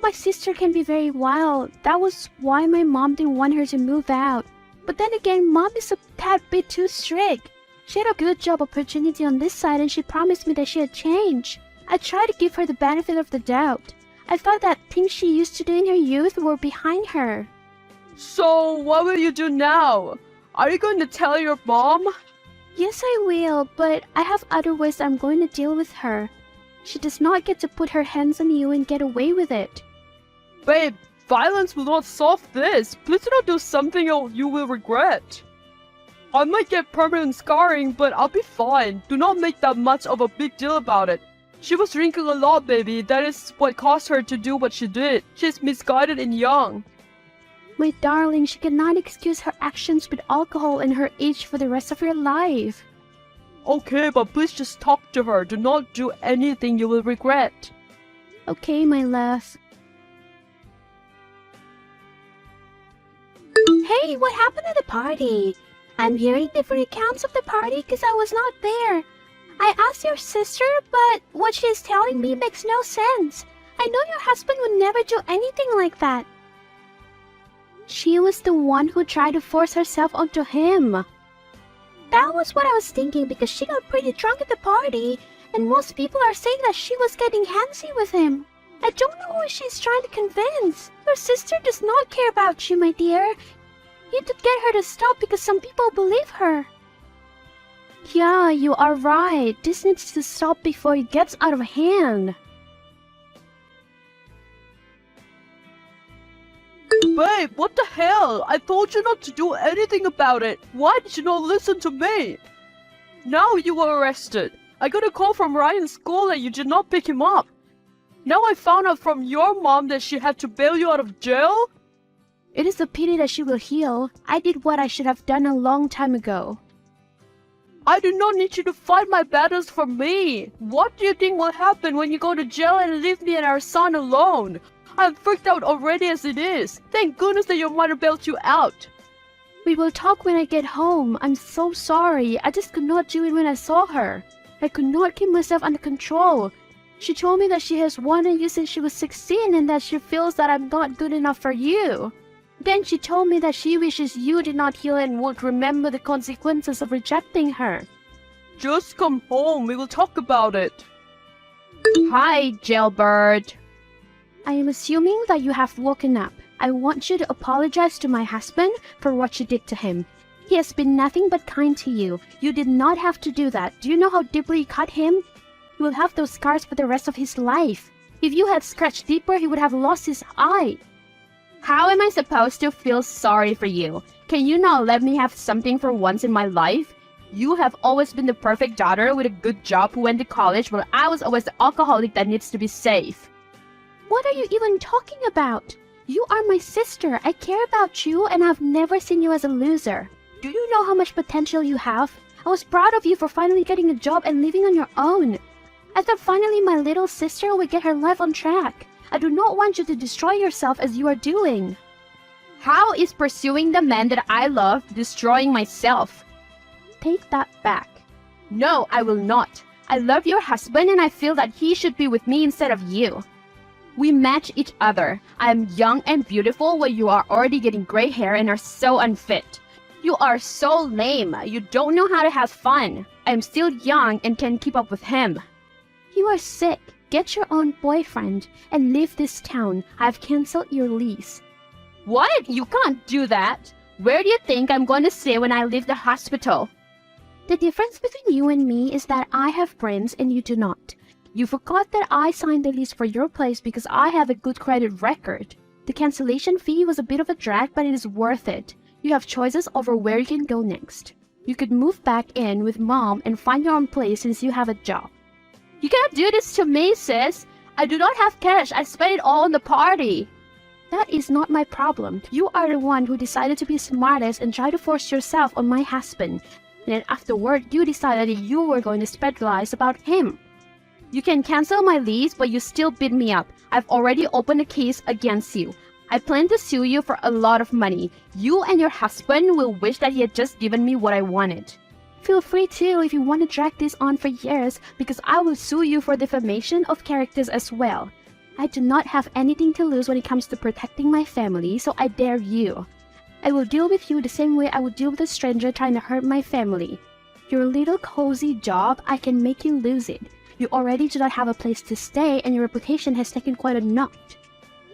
My sister can be very wild. That was why my mom didn't want her to move out. But then again, Mom is a tad bit too strict. She had a good job opportunity on this side and she promised me that she had changed. I tried to give her the benefit of the doubt. I thought that things she used to do in her youth were behind her. So, what will you do now? Are you going to tell your mom? Yes, I will, but I have other ways I'm going to deal with her. She does not get to put her hands on you and get away with it. Babe, violence will not solve this. Please do not do something or you will regret. I might get permanent scarring, but I'll be fine. Do not make that much of a big deal about it. She was drinking a lot, baby. That is what caused her to do what she did. She's misguided and young. My darling, she cannot excuse her actions with alcohol and her age for the rest of her life. Okay, but please just talk to her. Do not do anything you will regret. Okay, my love. Hey, what happened at the party? I'm hearing different accounts of the party because I was not there. I asked your sister, but what she's telling me makes no sense. I know your husband would never do anything like that. She was the one who tried to force herself onto him. That was what I was thinking because she got pretty drunk at the party, and most people are saying that she was getting handsy with him. I don't know who she's trying to convince. Your sister does not care about you, my dear. You need to get her to stop because some people believe her. Yeah, you are right. This needs to stop before it gets out of hand. Babe, what the hell? I told you not to do anything about it. Why did you not listen to me? Now you were arrested. I got a call from Ryan's school and you did not pick him up. Now I found out from your mom that she had to bail you out of jail? It is a pity that she will heal. I did what I should have done a long time ago. I do not need you to fight my battles for me. What do you think will happen when you go to jail and leave me and our son alone? I'm freaked out already as it is. Thank goodness that your mother bailed you out. We will talk when I get home. I'm so sorry. I just could not do it when I saw her. I could not keep myself under control. She told me that she has wanted you since she was 16 and that she feels that I'm not good enough for you. Then she told me that she wishes you did not heal and would remember the consequences of rejecting her. Just come home. We will talk about it. Hi, jailbird. I am assuming that you have woken up. I want you to apologize to my husband for what you did to him. He has been nothing but kind to you. You did not have to do that. Do you know how deeply you cut him? He will have those scars for the rest of his life. If you had scratched deeper, he would have lost his eye. How am I supposed to feel sorry for you? Can you not let me have something for once in my life? You have always been the perfect daughter with a good job who went to college, while I was always the alcoholic that needs to be safe. What are you even talking about? You are my sister. I care about you and I've never seen you as a loser. Do you know how much potential you have? I was proud of you for finally getting a job and living on your own. I thought finally my little sister would get her life on track. I do not want you to destroy yourself as you are doing. How is pursuing the man that I love destroying myself? Take that back. No, I will not. I love your husband and I feel that he should be with me instead of you. We match each other. I am young and beautiful while you are already getting gray hair and are so unfit. You are so lame. You don't know how to have fun. I am still young and can keep up with him. You are sick. Get your own boyfriend and leave this town. I've canceled your lease. What? You can't do that. Where do you think I'm going to stay when I leave the hospital? The difference between you and me is that I have brains and you do not. You forgot that I signed the lease for your place because I have a good credit record. The cancellation fee was a bit of a drag, but it is worth it. You have choices over where you can go next. You could move back in with mom and find your own place since you have a job. You can't do this to me, sis. I do not have cash. I spent it all on the party. That is not my problem. You are the one who decided to be smartest and try to force yourself on my husband. And then afterward, you decided that you were going to spread lies about him. You can cancel my lease, but you still beat me up. I've already opened a case against you. I plan to sue you for a lot of money. You and your husband will wish that he had just given me what I wanted. Feel free to if you want to drag this on for years, because I will sue you for defamation of characters as well. I do not have anything to lose when it comes to protecting my family, so I dare you. I will deal with you the same way I would deal with a stranger trying to hurt my family. Your little cozy job, I can make you lose it. You already do not have a place to stay and your reputation has taken quite a knock.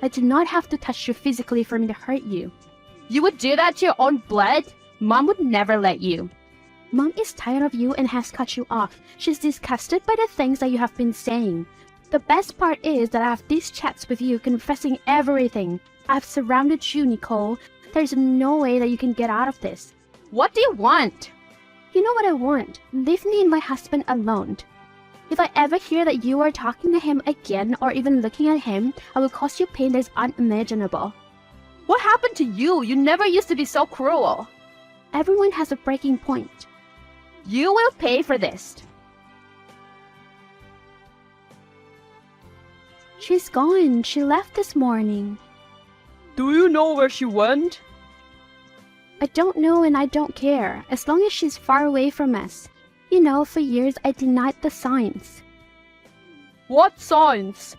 I do not have to touch you physically for me to hurt you. You would do that to your own blood? Mom would never let you. Mom is tired of you and has cut you off. She's disgusted by the things that you have been saying. The best part is that I have these chats with you confessing everything. I've surrounded you, Nicole. There's no way that you can get out of this. What do you want? You know what I want. Leave me and my husband alone. If I ever hear that you are talking to him again or even looking at him, I will cause you pain that is unimaginable. What happened to you? You never used to be so cruel. Everyone has a breaking point. You will pay for this. She's gone. She left this morning. Do you know where she went? I don't know and I don't care, as long as she's far away from us. You know, for years I denied the signs. What signs?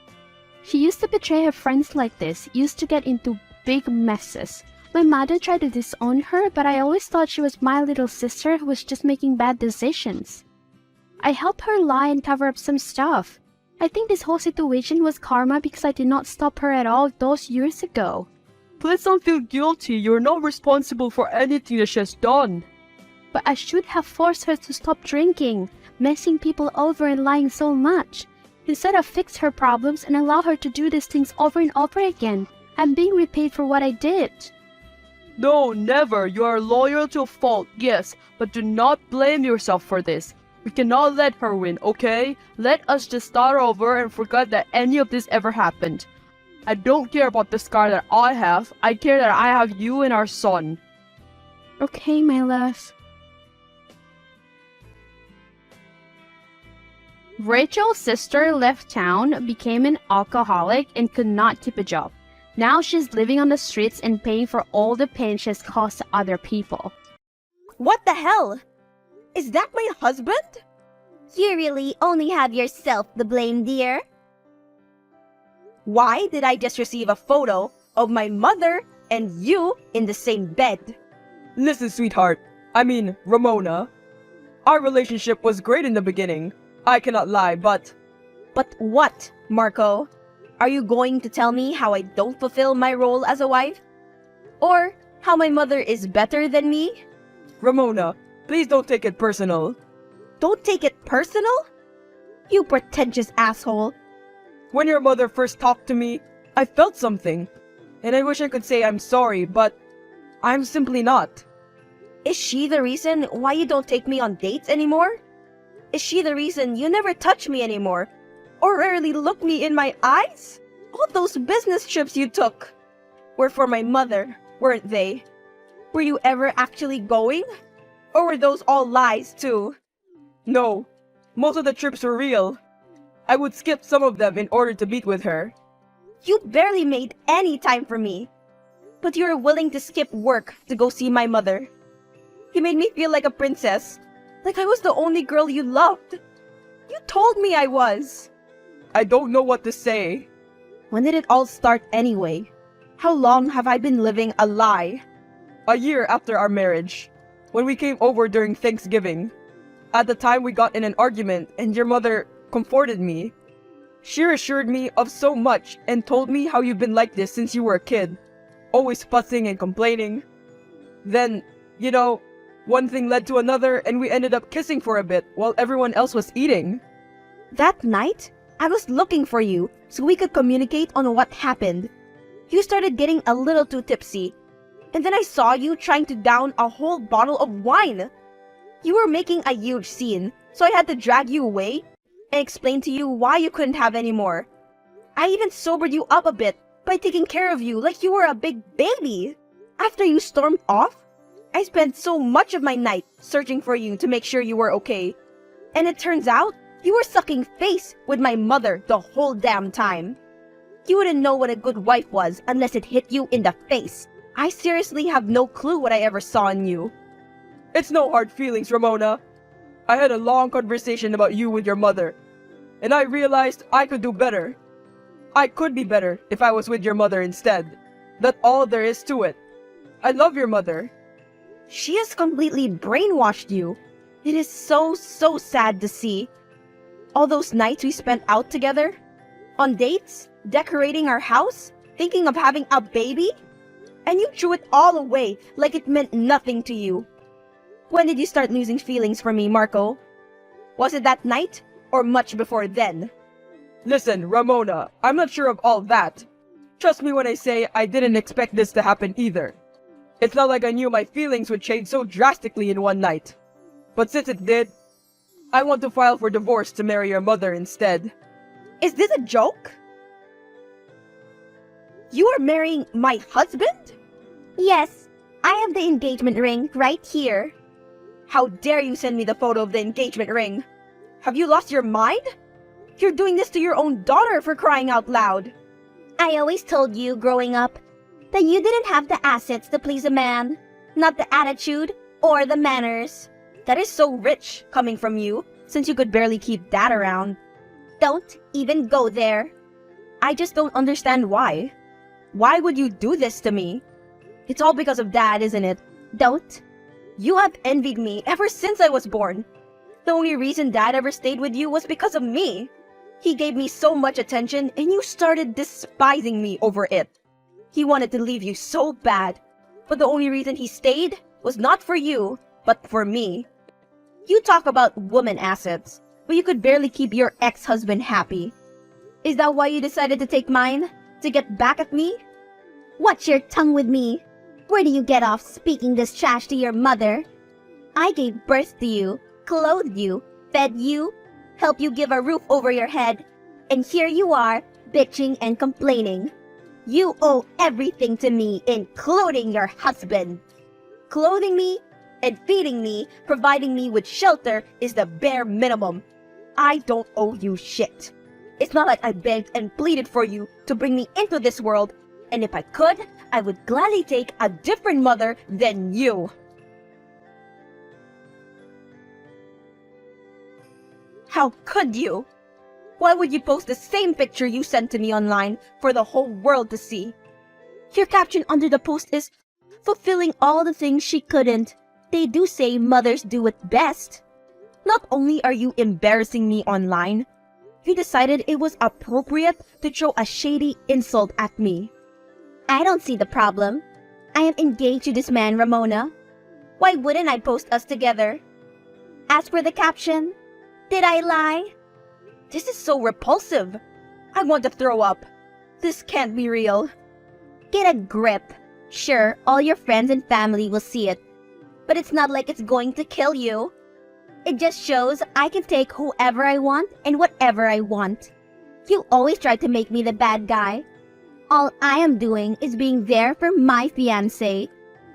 She used to betray her friends like this, used to get into big messes. My mother tried to disown her, but I always thought she was my little sister who was just making bad decisions. I helped her lie and cover up some stuff. I think this whole situation was karma because I did not stop her at all those years ago. Please don't feel guilty. You're not responsible for anything that she has done. But I should have forced her to stop drinking, messing people over and lying so much. Instead, I fixed her problems and allowed her to do these things over and over again. I'm being repaid for what I did. No, never. You are loyal to a fault, yes, but do not blame yourself for this. We cannot let her win, okay? Let us just start over and forget that any of this ever happened. I don't care about the scar that I have. I care that I have you and our son. Okay, my love. Rachel's sister left town, became an alcoholic, and could not keep a job. Now she's living on the streets and paying for all the pain she has caused to other people. What the hell? Is that my husband? You really only have yourself to blame, dear. Why did I just receive a photo of my mother and you in the same bed? Listen, sweetheart. I mean, Ramona. Our relationship was great in the beginning. I cannot lie, but... But what, Marco? Are you going to tell me how I don't fulfill my role as a wife? Or how my mother is better than me? Ramona, please don't take it personal. Don't take it personal? You pretentious asshole. When your mother first talked to me, I felt something. And I wish I could say I'm sorry, but I'm simply not. Is she the reason why you don't take me on dates anymore? Is she the reason you never touch me anymore? Or rarely look me in my eyes? All those business trips you took were for my mother, weren't they? Were you ever actually going? Or were those all lies too? No, most of the trips were real. I would skip some of them in order to meet with her. You barely made any time for me. But you were willing to skip work to go see my mother. You made me feel like a princess. Like I was the only girl you loved. You told me I was. I don't know what to say. When did it all start anyway? How long have I been living a lie? A year after our marriage, when we came over during Thanksgiving. At the time we got in an argument and your mother comforted me. She assured me of so much and told me how you've been like this since you were a kid. Always fussing and complaining. Then, you know, one thing led to another and we ended up kissing for a bit while everyone else was eating. That night, I was looking for you so we could communicate on what happened. You started getting a little too tipsy. And then I saw you trying to down a whole bottle of wine. You were making a huge scene, so I had to drag you away and explain to you why you couldn't have any more. I even sobered you up a bit by taking care of you like you were a big baby. After you stormed off, I spent so much of my night searching for you to make sure you were okay. And it turns out, you were sucking face with my mother the whole damn time. You wouldn't know what a good wife was unless it hit you in the face. I seriously have no clue what I ever saw in you. It's no hard feelings, Ramona. I had a long conversation about you with your mother, and I realized I could do better. I could be better if I was with your mother instead. That's all there is to it. I love your mother. She has completely brainwashed you. It is so sad to see. All those nights we spent out together, on dates, decorating our house, thinking of having a baby, and you threw it all away like it meant nothing to you. When did you start losing feelings for me, Marco? Was it that night, or much before then? Listen, Ramona, I'm not sure of all that. Trust me when I say I didn't expect this to happen either. It's not like I knew my feelings would change so drastically in one night. But since it did, I want to file for divorce to marry your mother instead. Is this a joke? You are marrying my husband? Yes, I have the engagement ring right here. How dare you send me the photo of the engagement ring? Have you lost your mind? You're doing this to your own daughter, for crying out loud. I always told you growing up that you didn't have the assets to please a man, not the attitude or the manners. That is so rich coming from you, since you could barely keep Dad around. Don't even go there. I just don't understand why. Why would you do this to me? It's all because of Dad, isn't it? Don't. You have envied me ever since I was born. The only reason Dad ever stayed with you was because of me. He gave me so much attention and you started despising me over it. He wanted to leave you so bad, but the only reason he stayed was not for you, but for me. You talk about woman assets, but you could barely keep your ex-husband happy. Is that why you decided to take mine? To get back at me? Watch your tongue with me. Where do you get off speaking this trash to your mother? I gave birth to you, clothed you, fed you, helped you give a roof over your head, and here you are, bitching and complaining. You owe everything to me, including your husband. Clothing me and feeding me, providing me with shelter is the bare minimum. I don't owe you shit. It's not like I begged and pleaded for you to bring me into this world, and if I could, I would gladly take a different mother than you. How could you? Why would you post the same picture you sent to me online for the whole world to see? Your caption under the post is, fulfilling all the things she couldn't. They do say mothers do it best. Not only are you embarrassing me online, you decided it was appropriate to throw a shady insult at me. I don't see the problem. I am engaged to this man, Ramona. Why wouldn't I post us together? As for the caption, did I lie? This is so repulsive. I want to throw up. This can't be real. Get a grip. Sure, all your friends and family will see it, but it's not like it's going to kill you. It just shows I can take whoever I want and whatever I want. You always try to make me the bad guy. All I am doing is being there for my fiancé.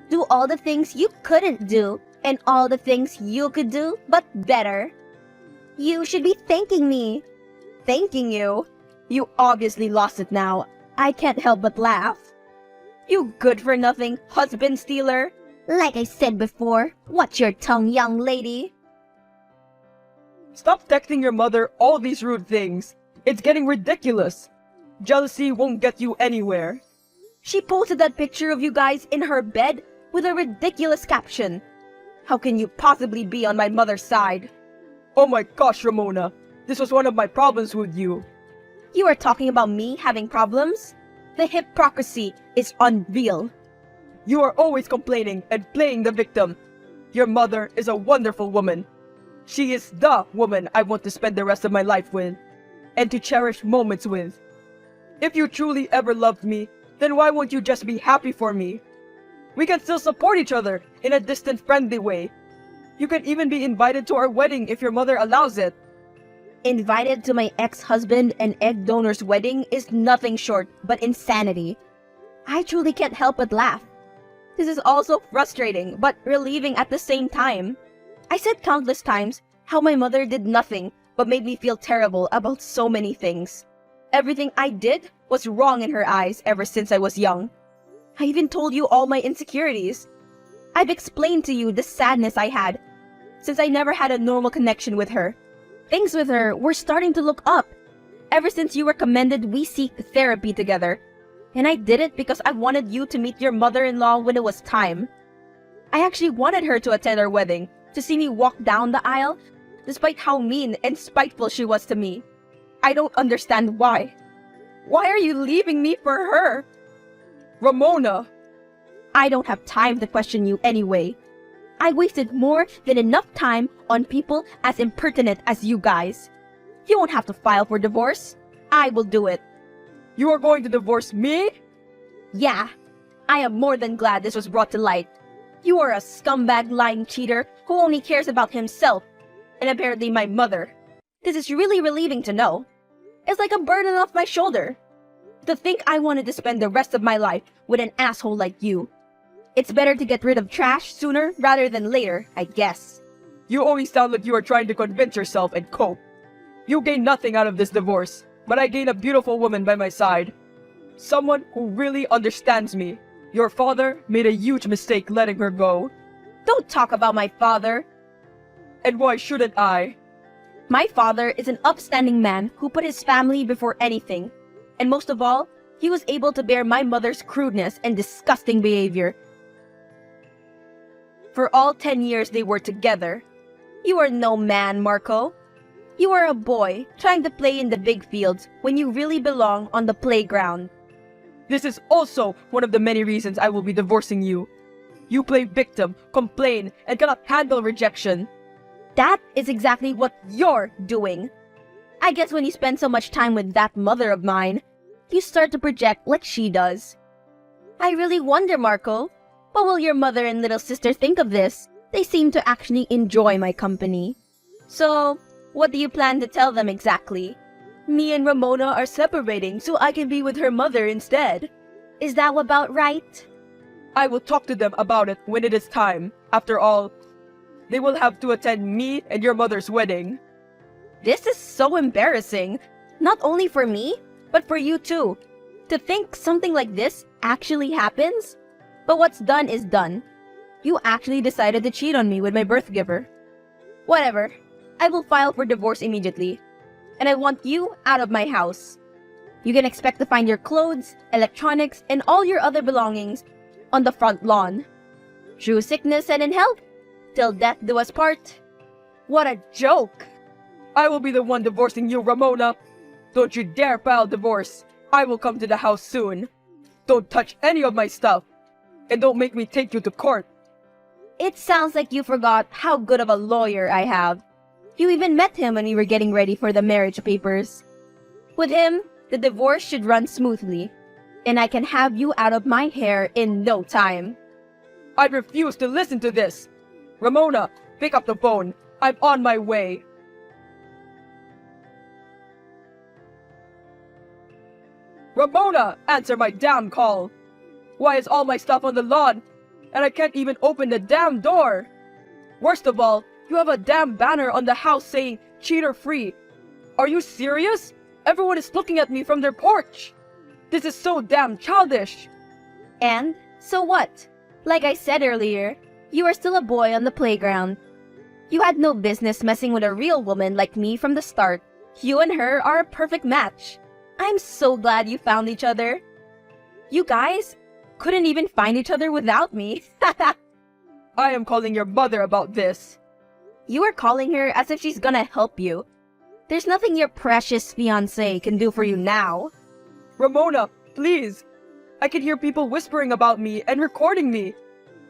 Do all the things you couldn't do and all the things you could do, but better. You should be thanking me. Thanking you? You obviously lost it now. I can't help but laugh. You good-for-nothing husband stealer. Like I said before, watch your tongue, young lady. Stop texting your mother all these rude things. It's getting ridiculous. Jealousy won't get you anywhere. She posted that picture of you guys in her bed with a ridiculous caption. How can you possibly be on my mother's side? Oh my gosh, Ramona. This was one of my problems with you. You are talking about me having problems? The hypocrisy is unreal. You are always complaining and playing the victim. Your mother is a wonderful woman. She is the woman I want to spend the rest of my life with, and to cherish moments with. If you truly ever loved me, then why won't you just be happy for me? We can still support each other in a distant, friendly way. You can even be invited to our wedding if your mother allows it. Invited to my ex-husband and egg donor's wedding is nothing short but insanity. I truly can't help but laugh. This is also frustrating but relieving at the same time. I said countless times how my mother did nothing but made me feel terrible about so many things. Everything I did was wrong in her eyes ever since I was young. I even told you all my insecurities. I've explained to you the sadness I had since I never had a normal connection with her. Things with her were starting to look up ever since you recommended we seek therapy together. And I did it because I wanted you to meet your mother-in-law when it was time. I actually wanted her to attend our wedding, to see me walk down the aisle, despite how mean and spiteful she was to me. I don't understand why. Why are you leaving me for her? Ramona! I don't have time to question you anyway. I wasted more than enough time on people as impertinent as you guys. You won't have to file for divorce. I will do it. You are going to divorce me? Yeah, I am more than glad this was brought to light. You are a scumbag lying cheater who only cares about himself, and apparently my mother. This is really relieving to know. It's like a burden off my shoulder. To think I wanted to spend the rest of my life with an asshole like you. It's better to get rid of trash sooner rather than later, I guess. You always sound like you are trying to convince yourself and cope. You gain nothing out of this divorce, but I gain a beautiful woman by my side. Someone who really understands me. Your father made a huge mistake letting her go. Don't talk about my father. And why shouldn't I? My father is an upstanding man who put his family before anything. And most of all, he was able to bear my mother's crudeness and disgusting behavior. For all 10 years they were together. You are no man, Marco. You are a boy trying to play in the big fields when you really belong on the playground. This is also one of the many reasons I will be divorcing you. You play victim, complain, and cannot handle rejection. That is exactly what you're doing. I guess when you spend so much time with that mother of mine, you start to project like she does. I really wonder, Marco, what will your mother and little sister think of this? They seem to actually enjoy my company. So, what do you plan to tell them exactly? Me and Ramona are separating so I can be with her mother instead. Is that about right? I will talk to them about it when it is time. After all, they will have to attend me and your mother's wedding. This is so embarrassing. Not only for me, but for you too. To think something like this actually happens? But what's done is done. You actually decided to cheat on me with my birth giver. Whatever. I will file for divorce immediately. And I want you out of my house. You can expect to find your clothes, electronics, and all your other belongings on the front lawn. Through sickness and in health, till death do us part. What a joke! I will be the one divorcing you, Ramona. Don't you dare file divorce. I will come to the house soon. Don't touch any of my stuff. And don't make me take you to court. It sounds like you forgot how good of a lawyer I have. You even met him when we were getting ready for the marriage papers. With him, the divorce should run smoothly, and I can have you out of my hair in no time. I refuse to listen to this. Ramona, pick up the phone. I'm on my way. Ramona, answer my damn call. Why is all my stuff on the lawn? And I can't even open the damn door. Worst of all, you have a damn banner on the house saying cheater free. Are you serious? Everyone is looking at me from their porch. This is so damn childish. And so what? Like I said earlier, you are still a boy on the playground. You had no business messing with a real woman like me from the start. You and her are a perfect match. I'm so glad you found each other. You guys couldn't even find each other without me. I am calling your mother about this. You are calling her as if she's gonna help you. There's nothing your precious fiancé can do for you now. Ramona, please. I can hear people whispering about me and recording me.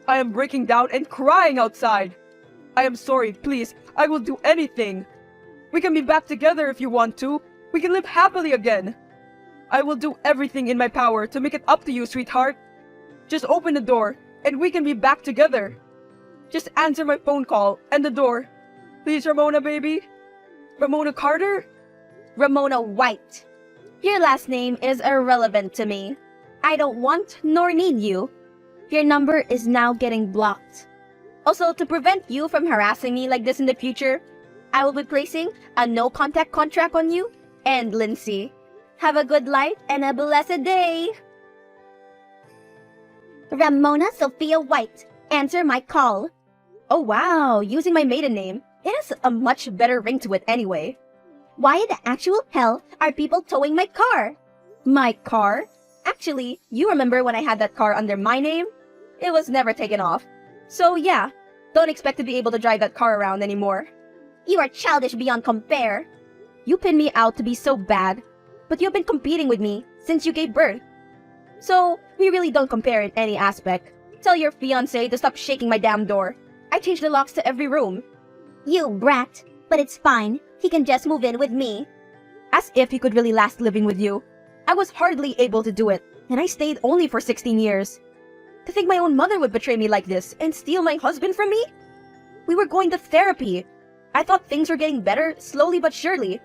I am breaking down and crying outside. I am sorry, please. I will do anything. We can be back together if you want to. We can live happily again. I will do everything in my power to make it up to you, sweetheart. Just open the door and we can be back together. Just answer my phone call and the door. Please, Ramona, baby. Ramona Carter? Ramona White. Your last name is irrelevant to me. I don't want nor need you. Your number is now getting blocked. Also, to prevent you from harassing me like this in the future, I will be placing a no-contact contract on you and Lindsay. Have a good life and a blessed day. Ramona Sophia White, answer my call. Oh wow, using my maiden name. It has a much better ring to it anyway. Why the actual hell are people towing my car? My car? Actually, you remember when I had that car under my name? It was never taken off. So yeah, don't expect to be able to drive that car around anymore. You are childish beyond compare. You pinned me out to be so bad, but you've been competing with me since you gave birth. So, we really don't compare in any aspect. Tell your fiancé to stop shaking my damn door. I changed the locks to every room. You brat. But it's fine. He can just move in with me. As if he could really last living with you. I was hardly able to do it, and I stayed only for 16 years. To think my own mother would betray me like this and steal my husband from me? We were going to therapy. I thought things were getting better, slowly but surely.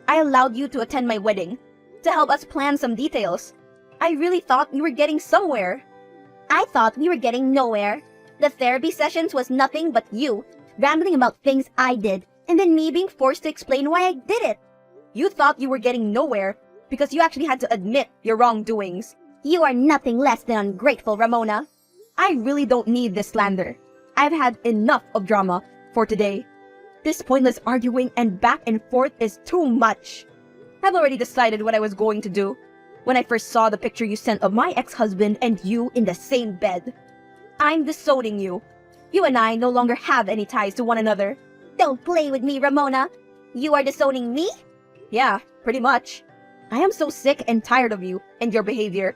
I allowed you to attend my wedding, to help us plan some details. I really thought we were getting somewhere. I thought we were getting nowhere. The therapy sessions was nothing but you rambling about things I did, and then me being forced to explain why I did it. You thought you were getting nowhere because you actually had to admit your wrongdoings. You are nothing less than ungrateful, Ramona. I really don't need this slander. I've had enough of drama for today. This pointless arguing and back and forth is too much. I've already decided what I was going to do when I first saw the picture you sent of my ex-husband and you in the same bed. I'm disowning you. You and I no longer have any ties to one another. Don't play with me, Ramona. You are disowning me? Yeah, pretty much. I am so sick and tired of you and your behavior.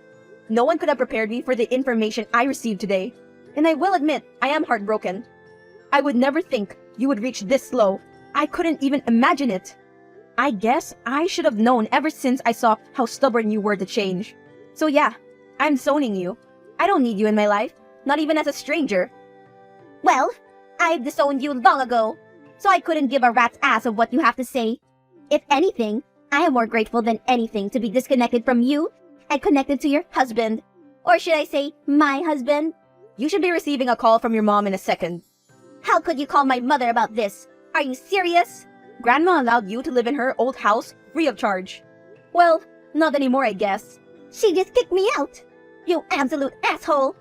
No one could have prepared me for the information I received today. And I will admit, I am heartbroken. I would never think you would reach this low. I couldn't even imagine it. I guess I should have known ever since I saw how stubborn you were to change. So yeah, I'm disowning you. I don't need you in my life, not even as a stranger. Well, I've disowned you long ago, so I couldn't give a rat's ass of what you have to say. If anything, I am more grateful than anything to be disconnected from you and connected to your husband. Or should I say, my husband? You should be receiving a call from your mom in a second. How could you call my mother about this? Are you serious? Grandma allowed you to live in her old house free of charge. Well, not anymore, I guess. She just kicked me out. You absolute asshole.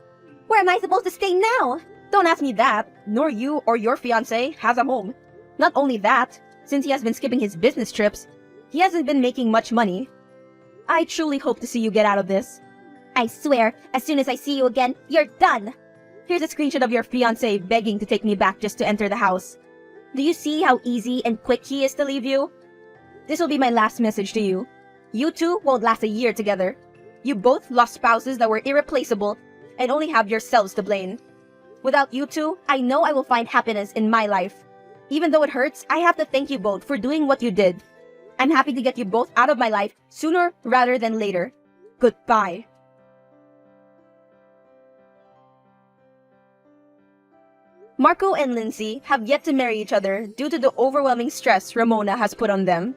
Where am I supposed to stay now? Don't ask me that, nor you or your fiancé has a home. Not only that, since he has been skipping his business trips, he hasn't been making much money. I truly hope to see you get out of this. I swear, as soon as I see you again, you're done. Here's a screenshot of your fiancé begging to take me back just to enter the house. Do you see how easy and quick he is to leave you? This will be my last message to you. You two won't last a year together. You both lost spouses that were irreplaceable and only have yourselves to blame. Without you two, I know I will find happiness in my life. Even though it hurts, I have to thank you both for doing what you did. I'm happy to get you both out of my life sooner rather than later. Goodbye. Marco and Lindsay have yet to marry each other due to the overwhelming stress Ramona has put on them.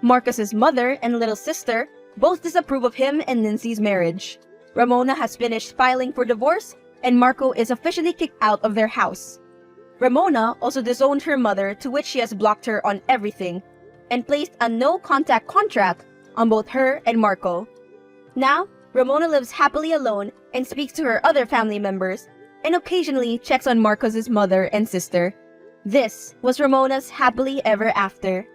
Marcus's mother and little sister both disapprove of him and Lindsay's marriage. Ramona has finished filing for divorce, and Marco is officially kicked out of their house. Ramona also disowned her mother, to which she has blocked her on everything, and placed a no-contact contract on both her and Marco. Now, Ramona lives happily alone and speaks to her other family members, and occasionally checks on Marcos' mother and sister. This was Ramona's happily ever after.